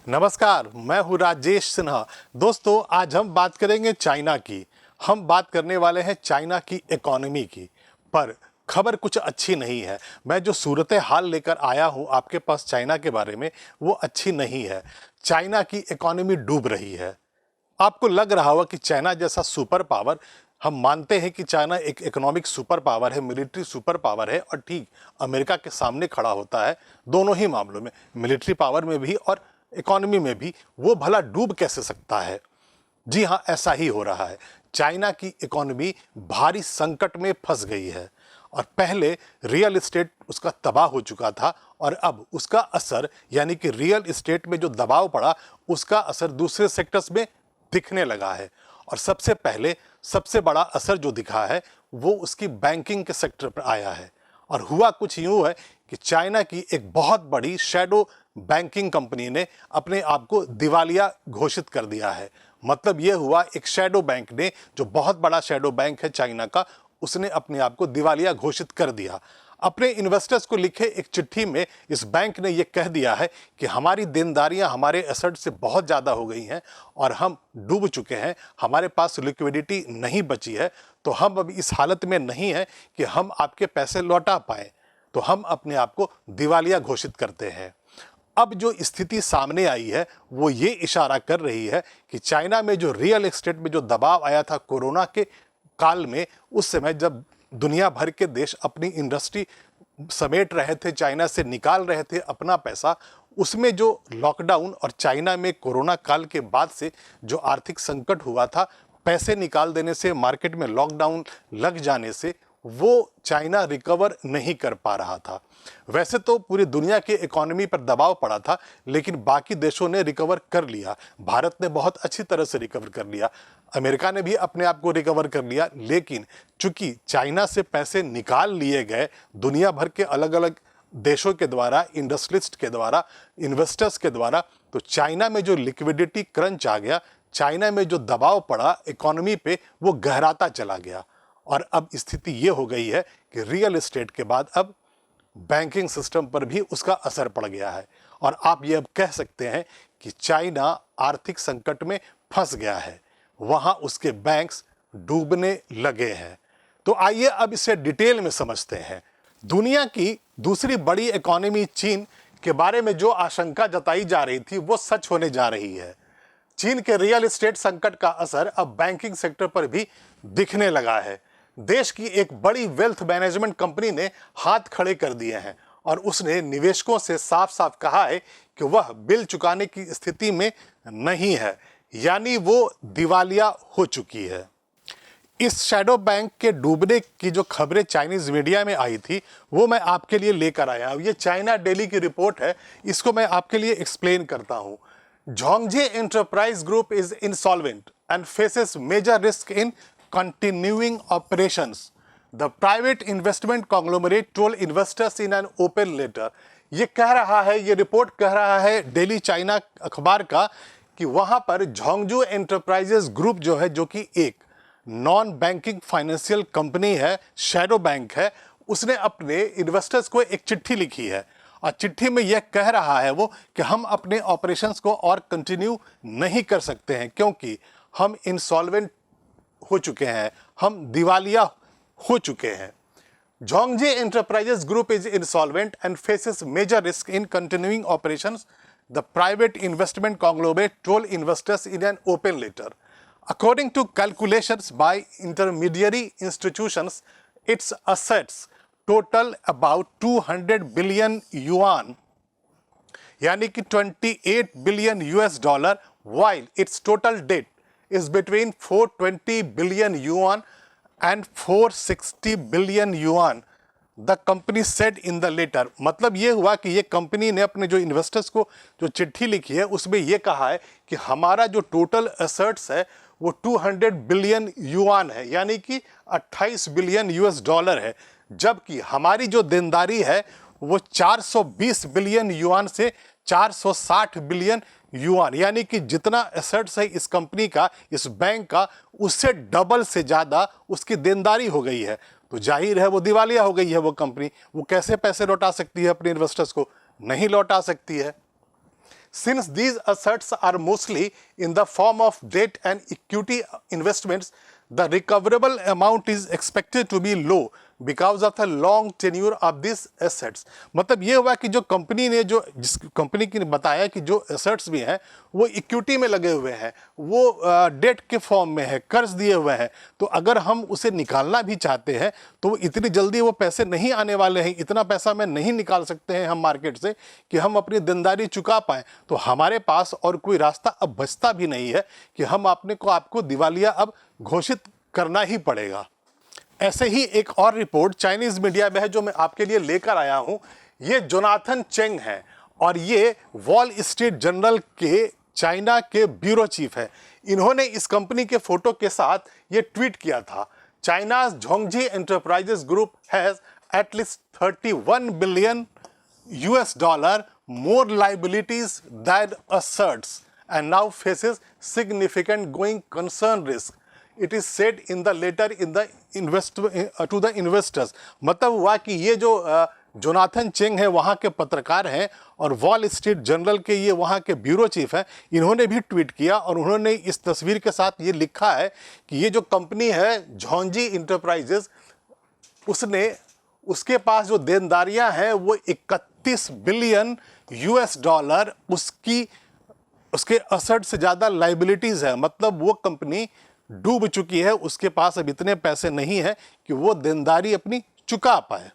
नमस्कार, मैं हूँ राजेश सिन्हा। दोस्तों, आज हम बात करेंगे चाइना की। हम बात करने वाले हैं चाइना की इकोनॉमी की। पर खबर कुछ अच्छी नहीं है। मैं जो सूरत हाल लेकर आया हूँ आपके पास चाइना के बारे में, वो अच्छी नहीं है। चाइना की इकोनॉमी डूब रही है। आपको लग रहा होगा कि चाइना जैसा सुपर पावर, हम मानते हैं कि चाइना एक इकोनॉमिक सुपर पावर है, मिलिट्री सुपर पावर है और ठीक अमेरिका के सामने खड़ा होता है दोनों ही मामलों में, मिलिट्री पावर में भी और इकोनॉमी में भी। वो भला डूब कैसे सकता है? जी हाँ, ऐसा ही हो रहा है। चाइना की इकोनॉमी भारी संकट में फंस गई है और पहले रियल एस्टेट उसका तबाह हो चुका था और अब उसका असर, यानी कि रियल एस्टेट में जो दबाव पड़ा उसका असर दूसरे सेक्टर्स में दिखने लगा है। और सबसे पहले सबसे बड़ा असर जो दिखा है वो उसकी बैंकिंग के सेक्टर पर आया है। और हुआ कुछ यूं है कि चाइना की एक बहुत बड़ी शैडो बैंकिंग कंपनी ने अपने आप को दिवालिया घोषित कर दिया है। मतलब यह हुआ, एक शैडो बैंक ने, जो बहुत बड़ा शैडो बैंक है चाइना का, उसने अपने आप को दिवालिया घोषित कर दिया। अपने इन्वेस्टर्स को लिखे एक चिट्ठी में इस बैंक ने यह कह दिया है कि हमारी देनदारियां हमारे एसेट से बहुत ज़्यादा हो गई हैं और हम डूब चुके हैं, हमारे पास लिक्विडिटी नहीं बची है, तो हम अब इस हालत में नहीं हैं कि हम आपके पैसे लौटा पाएँ, तो हम अपने आप को दिवालिया घोषित करते हैं। अब जो स्थिति सामने आई है वो ये इशारा कर रही है कि चाइना में जो रियल एस्टेट में जो दबाव आया था कोरोना के काल में, उस समय जब दुनिया भर के देश अपनी इंडस्ट्री समेट रहे थे, चाइना से निकाल रहे थे अपना पैसा, उसमें जो लॉकडाउन और चाइना में कोरोना काल के बाद से जो आर्थिक संकट हुआ था, पैसे निकाल देने से, मार्केट में लॉकडाउन लग जाने से, वो चाइना रिकवर नहीं कर पा रहा था। वैसे तो पूरी दुनिया के इकोनॉमी पर दबाव पड़ा था, लेकिन बाकी देशों ने रिकवर कर लिया। भारत ने बहुत अच्छी तरह से रिकवर कर लिया, अमेरिका ने भी अपने आप को रिकवर कर लिया। लेकिन चूंकि चाइना से पैसे निकाल लिए गए दुनिया भर के अलग अलग देशों के द्वारा, इंडस्ट्रियलिस्ट के द्वारा, इन्वेस्टर्स के द्वारा, तो चाइना में जो लिक्विडिटी क्रंच आ गया, चाइना में जो दबाव पड़ा इकोनॉमी पे, वो गहराता चला गया। और अब स्थिति ये हो गई है कि रियल एस्टेट के बाद अब बैंकिंग सिस्टम पर भी उसका असर पड़ गया है। और आप ये अब कह सकते हैं कि चाइना आर्थिक संकट में फंस गया है, वहाँ उसके बैंक्स डूबने लगे हैं। तो आइए अब इसे डिटेल में समझते हैं। दुनिया की दूसरी बड़ी इकोनॉमी चीन के बारे में जो आशंका जताई जा रही थी वो सच होने जा रही है। चीन के रियल एस्टेट संकट का असर अब बैंकिंग सेक्टर पर भी दिखने लगा है। देश की एक बड़ी वेल्थ मैनेजमेंट कंपनी ने हाथ खड़े कर दिए हैं और उसने निवेशकों से साफ साफ कहा है कि वह बिल चुकाने की स्थिति में नहीं है, यानी वो दिवालिया हो चुकी है। इस शैडो बैंक के डूबने की जो खबरें चाइनीज मीडिया में आई थी वो मैं आपके लिए लेकर आया हूं। ये चाइना डेली की रिपोर्ट है, इसको मैं आपके लिए एक्सप्लेन करता हूं। Zhongje Enterprise Group is insolvent and faces major risk in continuing operations, the private investment conglomerate told investors in an open letter। ये कह रहा है, ये रिपोर्ट कह रहा है डेली चाइना अखबार का, कि वहाँ पर झोंगजू एंटरप्राइजेस ग्रुप जो है, जो कि एक नॉन बैंकिंग फाइनेंशियल कंपनी है, शैडो बैंक है, उसने अपने इन्वेस्टर्स को एक चिट्ठी लिखी है और चिट्ठी में यह कह रहा है वो कि हम अपने ऑपरेशंस को और कंटिन्यू नहीं कर सकते हैं क्योंकि हम इंसॉल्वेंट हो चुके हैं, हम दिवालिया हो चुके हैं। Zhongje Enterprises Group is insolvent and faces major risk in continuing operations, the private investment conglomerate told investors in an open letter. According to calculations by intermediary institutions, its assets total about 200 billion yuan, यानी कि 28 billion US dollar, while its total debt is between 420 billion yuan and 460 billion yuan, the company said in the letter. मतलब ये हुआ कि ये company ने अपने जो इन्वेस्टर्स को जो चिट्ठी लिखी है उसमें ये कहा है कि हमारा जो टोटल एसेट्स है वो 200 बिलियन युआन है, यानी कि 28 बिलियन यूएस डॉलर है, जबकि हमारी जो देनदारी है वो 420 बिलियन युआन से 460 बिलियन युआन, यानी कि जितना एसेट्स है इस कंपनी का, इस बैंक का, उससे डबल से ज़्यादा उसकी देनदारी हो गई है। तो जाहिर है वो दिवालिया हो गई है वो कंपनी। वो कैसे पैसे लौटा सकती है अपने इन्वेस्टर्स को? नहीं लौटा सकती है। Since these assets are mostly in the form of debt and equity investments, the recoverable amount is expected to be low because of the long tenure of these assets. मतलब ये हुआ कि जो कंपनी ने जो जिस कंपनी की ने बताया कि जो एसेट्स भी हैं वो इक्विटी में लगे हुए हैं, वो डेट के फॉर्म में है, कर्ज दिए हुए हैं, तो अगर हम उसे निकालना भी चाहते हैं तो इतनी जल्दी वो पैसे नहीं आने वाले हैं, इतना पैसा में नहीं निकाल सकते हैं हम मार्केट से कि हम अपनी देनदारी चुका पाएँ। तो हमारे पास और कोई रास्ता अब बचता भी नहीं है कि हम आपको दिवालिया अब घोषित करना ही पड़ेगा। ऐसे ही एक और रिपोर्ट चाइनीज मीडिया में है जो मैं आपके लिए लेकर आया हूं। ये जोनाथन चेंग है और ये वॉल स्ट्रीट जर्नल के चाइना के ब्यूरो चीफ है। इन्होंने इस कंपनी के फोटो के साथ ये ट्वीट किया था, China's Zhongzhi enterprises group has at least 31 billion US dollar more liabilities than assets and now faces significant going concern risk. It is said in the letter in the to the investors. मतलब हुआ कि ये जो Jonathan Cheng है वहाँ के पत्रकार हैं और वॉल स्ट्रीट जर्नल के ये वहाँ के ब्यूरो चीफ हैं, इन्होंने भी ट्वीट किया और उन्होंने इस तस्वीर के साथ ये लिखा है कि ये जो कंपनी है झोंगजी इंटरप्राइजेस, उसके पास जो देनदारियां हैं वो 31 बिलियन US डॉलर उसके असेट से ज़्यादा लाइबिलिटीज़ है। मतलब वो कंपनी डूब चुकी है, उसके पास अब इतने पैसे नहीं है कि वो देनदारी अपनी चुका पाए।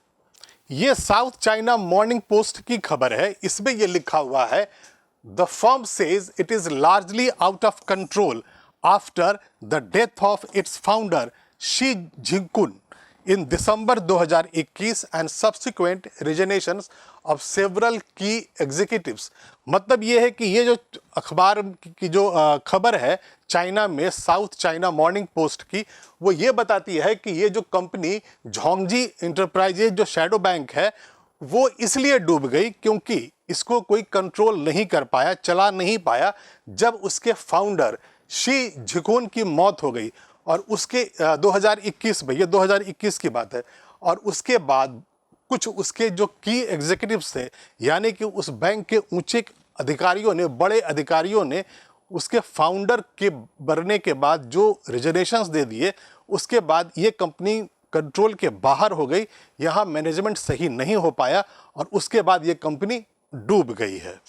ये साउथ चाइना मॉर्निंग पोस्ट की खबर है, इसमें ये लिखा हुआ है, the firm says it is largely out of control after the death of its founder Xie Zhikun in December 2021 and subsequent resignations of several key executives। मतलब ये है कि ये जो अखबार की जो खबर है चाइना में साउथ चाइना मॉर्निंग पोस्ट की, वो ये बताती है कि ये जो कंपनी झोंगजी इंटरप्राइजेज जो शैडो बैंक है वो इसलिए डूब गई क्योंकि इसको कोई कंट्रोल नहीं कर पाया, चला नहीं पाया जब उसके फाउंडर शी झिकुन की मौत हो गई। और उसके 2021 में, ये 2021 की बात है, और उसके बाद कुछ उसके जो की एग्जीक्यूटिव्स थे यानी कि उस बैंक के ऊंचे अधिकारियों ने, बड़े अधिकारियों ने उसके फाउंडर के मरने के बाद जो रिजर्वेशंस दे दिए, उसके बाद ये कंपनी कंट्रोल के बाहर हो गई, यहाँ मैनेजमेंट सही नहीं हो पाया और उसके बाद ये कंपनी डूब गई है।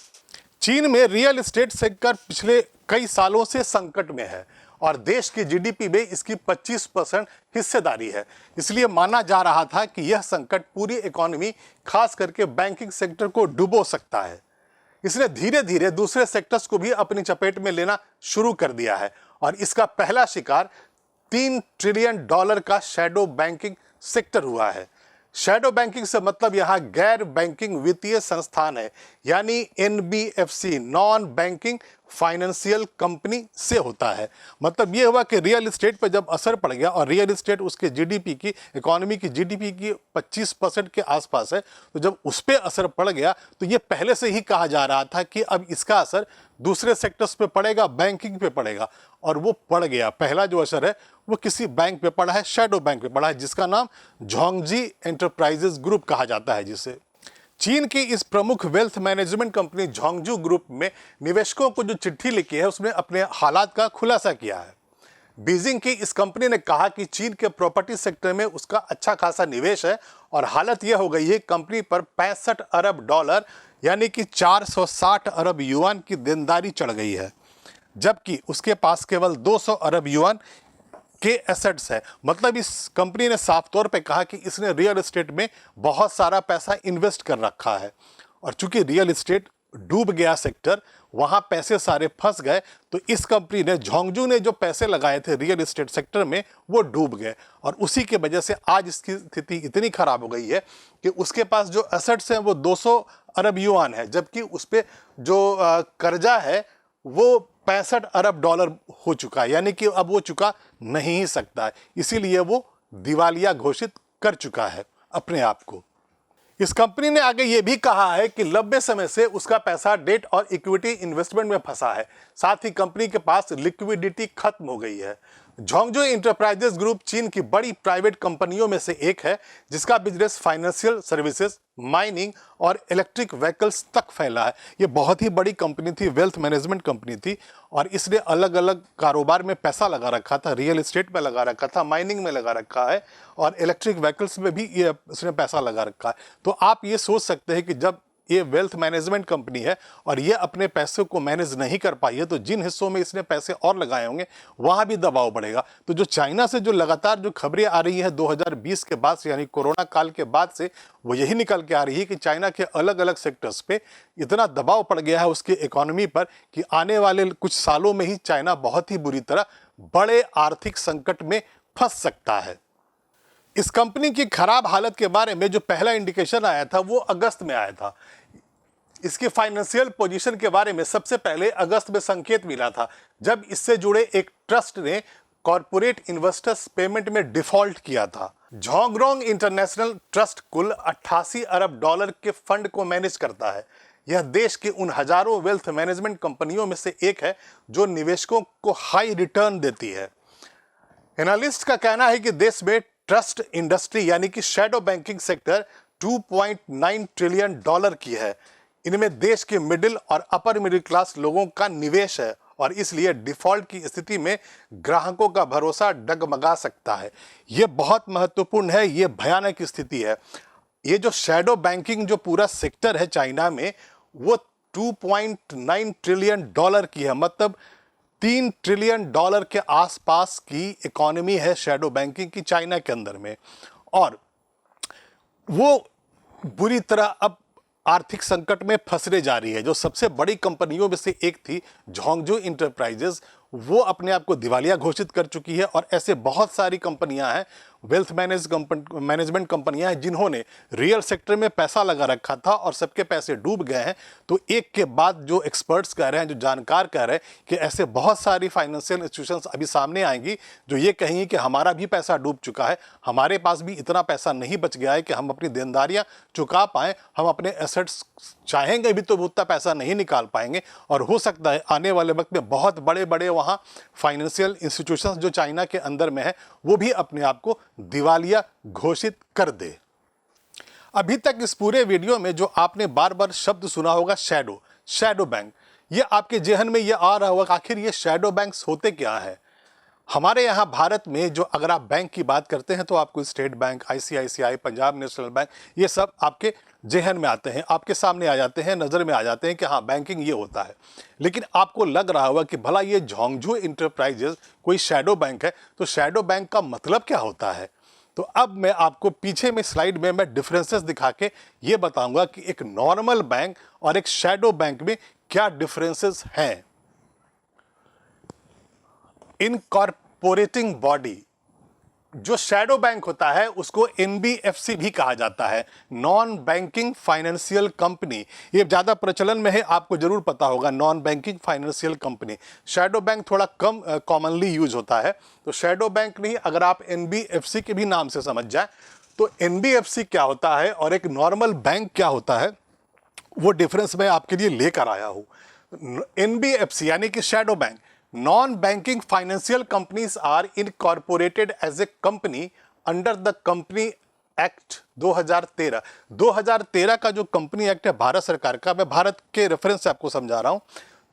चीन में रियल एस्टेट सेक्टर पिछले कई सालों से संकट में है और देश की जीडीपी में इसकी 25% हिस्सेदारी है। इसलिए माना जा रहा था कि यह संकट पूरी इकोनॉमी, खास करके बैंकिंग सेक्टर को डुबो सकता है। इसने धीरे धीरे दूसरे सेक्टर्स को भी अपनी चपेट में लेना शुरू कर दिया है और इसका पहला शिकार $3 ट्रिलियन का शैडो बैंकिंग सेक्टर हुआ है। शैडो बैंकिंग से मतलब यहाँ गैर बैंकिंग वित्तीय संस्थान है, यानी NBFC, non banking financial company से होता है। मतलब ये हुआ कि रियल एस्टेट पर जब असर पड़ गया और रियल एस्टेट उसके जीडीपी की, इकोनॉमी की जीडीपी की 25% के आसपास है, तो जब उस पर असर पड़ गया तो ये पहले से ही कहा जा रहा था कि अब इसका असर दूसरे सेक्टर्स पे पड़ेगा, बैंकिंग पे पड़ेगा, और वो पड़ गया। पहला जो असर है वो किसी बैंक पे पड़ा है, शैडो बैंक पे पड़ा है, जिसका नाम झोंगजी एंटरप्राइजेस ग्रुप कहा जाता है। जिसे चीन की इस प्रमुख वेल्थ मैनेजमेंट कंपनी झोंगजू ग्रुप में निवेशकों को जो चिट्ठी लिखी है उसमें अपने हालात का खुलासा किया है। बीजिंग की इस कंपनी ने कहा कि चीन के प्रॉपर्टी सेक्टर में उसका अच्छा खासा निवेश है और हालत यह हो गई है कंपनी पर $65 अरब यानी कि 460 अरब युआन की देनदारी चढ़ गई है, जबकि उसके पास केवल 200 अरब युआन के एसेट्स है। मतलब इस कंपनी ने साफ तौर पे कहा कि इसने रियल एस्टेट में बहुत सारा पैसा इन्वेस्ट कर रखा है और चूंकि रियल एस्टेट डूब गया सेक्टर, वहाँ पैसे सारे फंस गए, तो इस कंपनी ने, झोंगजू ने जो पैसे लगाए थे रियल एस्टेट सेक्टर में वो डूब गए और उसी की वजह से आज इसकी स्थिति इतनी खराब हो गई है कि उसके पास जो एसेट्स हैं वो 200 अरब युआन है, जबकि उस पर जो कर्जा है वो $65 अरब हो चुका है, यानी कि अब वो चुका नहीं सकता है, इसीलिए वो दिवालिया घोषित कर चुका है अपने आप को। इस कंपनी ने आगे ये भी कहा है कि लंबे समय से उसका पैसा डेट और इक्विटी इन्वेस्टमेंट में फंसा है, साथ ही कंपनी के पास लिक्विडिटी खत्म हो गई है। झोंगजू इंटरप्राइजेस ग्रुप चीन की बड़ी प्राइवेट कंपनियों में से एक है जिसका बिजनेस फाइनेंशियल सर्विसेज, माइनिंग और इलेक्ट्रिक व्हीकल्स तक फैला है। ये बहुत ही बड़ी कंपनी थी, वेल्थ मैनेजमेंट कंपनी थी और इसने अलग अलग कारोबार में पैसा लगा रखा था, रियल एस्टेट में लगा रखा था, माइनिंग में लगा रखा है और इलेक्ट्रिक व्हीकल्स में भी ये इसने पैसा लगा रखा है। तो आप ये सोच सकते हैं कि जब ये वेल्थ मैनेजमेंट कंपनी है और ये अपने पैसे को मैनेज नहीं कर पाई है तो जिन हिस्सों में इसने पैसे और लगाए होंगे वहां भी दबाव बढ़ेगा। तो जो चाइना से जो लगातार जो खबरें आ रही हैं 2020 के बाद से, यानी कोरोना काल के बाद से, वो यही निकल के आ रही है कि चाइना के अलग अलग सेक्टर्स पे इतना दबाव पड़ गया है उसकी इकोनॉमी पर कि आने वाले कुछ सालों में ही चाइना बहुत ही बुरी तरह बड़े आर्थिक संकट में फंस सकता है। इस कंपनी की खराब हालत के बारे में जो पहला इंडिकेशन आया था वो अगस्त में आया था। इसकी फाइनेंशियल पोजीशन के बारे में सबसे पहले अगस्त में संकेत मिला था जब इससे जुड़े एक ट्रस्ट ने कॉरपोरेट इन्वेस्टर्स पेमेंट में डिफॉल्ट किया था। झोंगरोंग इंटरनेशनल ट्रस्ट कुल 88 अरब डॉलर के फंड को मैनेज करता है। यह देश की उन हजारों वेल्थ मैनेजमेंट कंपनियों में से एक है जो निवेशकों को हाई रिटर्न देती है। एनालिस्ट का कहना है कि देश में ट्रस्ट इंडस्ट्री यानी कि shadow banking sector 2.9 trillion dollar की है। इनमें देश के मिडिल और अपर मिडिल क्लास लोगों का निवेश है और इसलिए डिफॉल्ट की स्थिति में ग्राहकों का भरोसा डगमगा सकता है। यह बहुत महत्वपूर्ण है, यह भयानक स्थिति है। ये जो शैडो बैंकिंग जो पूरा सेक्टर है चाइना में वो 2.9 ट्रिलियन डॉलर की है, मतलब 3 ट्रिलियन डॉलर के आसपास की इकोनॉमी है शैडो बैंकिंग की चाइना के अंदर में। और वो बुरी तरह अब आर्थिक संकट में फंसने जा रही है। जो सबसे बड़ी कंपनियों में से एक थी झोंगजू इंटरप्राइजेस, वो अपने आप को दिवालिया घोषित कर चुकी है और ऐसे बहुत सारी कंपनियां हैं, वेल्थ मैनेजमेंट कंपनियां हैं जिन्होंने रियल सेक्टर में पैसा लगा रखा था और सबके पैसे डूब गए हैं। तो एक के बाद जो एक्सपर्ट्स कह रहे हैं, जो जानकार कह रहे हैं कि ऐसे बहुत सारी फाइनेंशियल इंस्टीट्यूशंस अभी सामने आएंगी जो ये कहेंगी कि हमारा भी पैसा डूब चुका है, हमारे पास भी इतना पैसा नहीं बच गया है कि हम अपनी देनदारियां चुका पाएं, हम अपने एसेट्स चाहेंगे भी तो उतना पैसा नहीं निकाल पाएंगे और हो सकता है आने वाले वक्त में बहुत बड़े बड़े वहाँ फाइनेंशियल इंस्टीट्यूशंस जो चाइना के अंदर में है वो भी अपने आप को दिवालिया घोषित कर दे। अभी तक इस पूरे वीडियो में जो आपने बार बार शब्द सुना होगा शैडो बैंक, ये आपके जेहन में ये आ रहा होगा आखिर ये शैडो बैंक्स होते क्या है। हमारे यहाँ भारत में जो अगर आप बैंक की बात करते हैं तो आपको state bank, ICICI, Punjab national bank, ये सब आपके जेहन में आते हैं, आपके सामने आ जाते हैं, नज़र में आ जाते हैं कि हाँ बैंकिंग ये होता है। लेकिन आपको लग रहा होगा कि भला ये झोंगजू इंटरप्राइजेस कोई शैडो बैंक है, तो शैडो बैंक का मतलब क्या होता है। तो अब मैं आपको पीछे में स्लाइड में मैं डिफरेंसेस दिखा के ये बताऊंगा कि एक नॉर्मल बैंक और एक शैडो बैंक में क्या डिफरेंसेस हैं। इनकॉर्पोरेटिंग बॉडी, जो शैडो बैंक होता है उसको एनबीएफसी भी कहा जाता है, नॉन बैंकिंग फाइनेंशियल कंपनी। ये ज़्यादा प्रचलन में है, आपको जरूर पता होगा, non banking financial company. Shadow bank थोड़ा कम कॉमनली यूज होता है। तो शैडो बैंक नहीं, अगर आप एनबीएफसी के भी नाम से समझ जाए तो एनबीएफसी क्या होता है और एक नॉर्मल बैंक क्या होता है वो डिफरेंस मैं आपके लिए लेकर आया हूँ। एनबीएफसी यानी कि shadow bank, non-banking financial companies are incorporated as a company under the Company Act 2013। 2013 का जो कंपनी एक्ट है भारत सरकार का, मैं भारत के रेफरेंस से आपको समझा रहा हूं।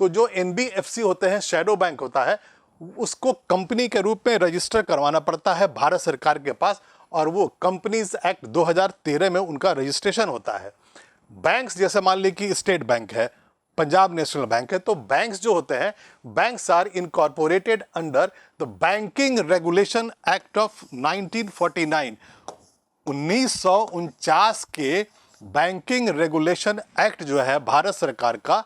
तो जो एनबीएफसी होते हैं, शैडो बैंक होता है, उसको कंपनी के रूप में रजिस्टर करवाना पड़ता है भारत सरकार के पास और वो कंपनीज एक्ट 2013 में उनका रजिस्ट्रेशन होता है। बैंक्स जैसे मान ली कि स्टेट बैंक है, पंजाब नेशनल बैंक है, तो बैंक्स जो होते हैं, banks are incorporated under the banking regulation act of 1949। 1949 के बैंकिंग रेगुलेशन एक्ट जो है भारत सरकार का,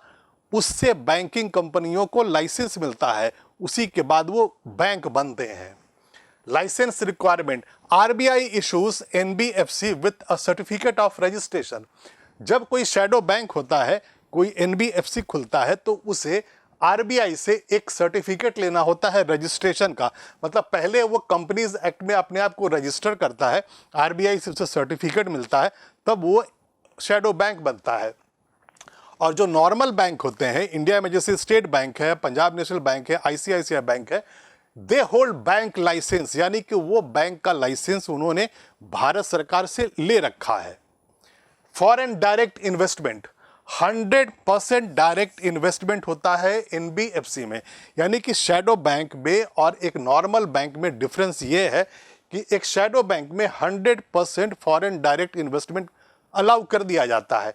उससे बैंकिंग कंपनियों को लाइसेंस मिलता है, उसी के बाद वो बैंक बनते हैं। Licence requirement, RBI issues NBFC with a certificate of registration. जब कोई शैडो बैंक होता है, कोई एनबीएफसी खुलता है, तो उसे आरबीआई से एक सर्टिफिकेट लेना होता है रजिस्ट्रेशन का। मतलब पहले वो कंपनीज एक्ट में अपने आप को रजिस्टर करता है, आरबीआई से उसे सर्टिफिकेट मिलता है, तब वो शैडो बैंक बनता है। और जो नॉर्मल बैंक होते हैं इंडिया में, जैसे स्टेट बैंक है, पंजाब नेशनल बैंक है, आईसीआईसीआई बैंक है, दे होल्ड बैंक लाइसेंस, यानी कि वो बैंक का लाइसेंस उन्होंने भारत सरकार से ले रखा है। Foreign direct investment, 100% direct investment होता है एनबीएफसी में, यानी कि शैडो बैंक में और एक नॉर्मल बैंक में डिफरेंस ये है कि एक शैडो बैंक में 100% फॉरेन डायरेक्ट इन्वेस्टमेंट अलाउ कर दिया जाता है।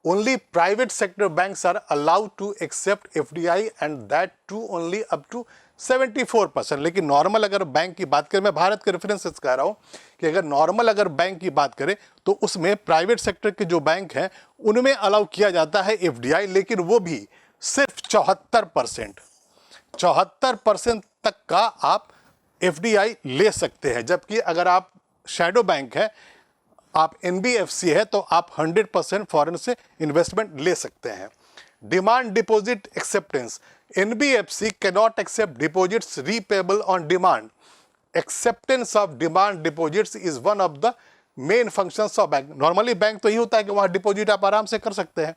Only private sector banks are allowed to accept FDI and that too only up to 74%। लेकिन नॉर्मल अगर बैंक की बात करें, मैं भारत के रेफरेंसेस कह रहा हूं कि अगर नॉर्मल अगर बैंक की बात करें तो उसमें प्राइवेट सेक्टर के जो बैंक हैं उनमें अलाउ किया जाता है एफडीआई, लेकिन वो भी सिर्फ 74%। 74% तक का आप एफडीआई ले सकते हैं, जबकि अगर आप शैडो बैंक है, आप एनबीएफसी है, तो आप 100% फॉरेन से इन्वेस्टमेंट ले सकते हैं। Demand deposit acceptance, NBFC cannot accept deposits repayable on demand. Acceptance of demand deposits is one of the main functions of bank. Normally bank तो ये होता है कि वहां डिपॉजिट आप आराम से कर सकते हैं।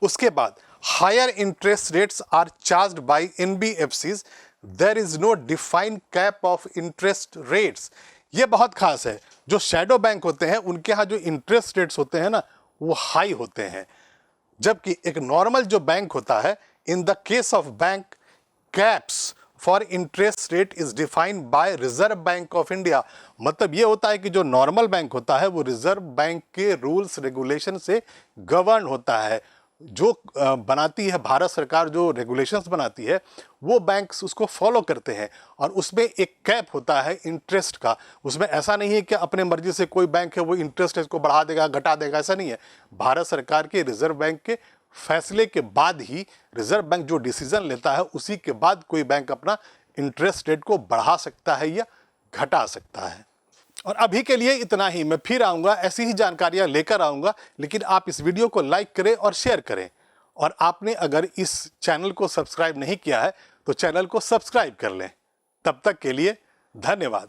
उसके बाद higher interest rates are charged by NBFCs, there is no defined cap of interest rates. ये बहुत खास है, जो शैडो बैंक होते हैं उनके यहाँ जो इंटरेस्ट रेट्स होते हैं ना वो हाई होते हैं, जबकि एक नॉर्मल जो बैंक होता है, in the case of bank, caps for interest rate is defined by reserve bank of India. मतलब ये होता है कि जो नॉर्मल बैंक होता है वो रिजर्व बैंक के रूल्स रेगुलेशन से गवर्न होता है। जो बनाती है भारत सरकार, जो रेगुलेशंस बनाती है वो बैंक्स उसको फॉलो करते हैं, और उसमें एक कैप होता है इंटरेस्ट का। उसमें ऐसा नहीं है कि अपने मर्जी से कोई बैंक है वो इंटरेस्ट इसको बढ़ा देगा घटा देगा, ऐसा नहीं है। भारत सरकार के रिजर्व बैंक के फैसले के बाद ही रिजर्व बैंक जो डिसीजन लेता है उसी के बाद कोई बैंक अपना इंटरेस्ट रेट को बढ़ा सकता है या घटा सकता है। और अभी के लिए इतना ही। मैं फिर आऊँगा, ऐसी ही जानकारियाँ लेकर आऊँगा, लेकिन आप इस वीडियो को लाइक करें और शेयर करें। और आपने अगर इस चैनल को सब्सक्राइब नहीं किया है तो चैनल को सब्सक्राइब कर लें। तब तक के लिए धन्यवाद।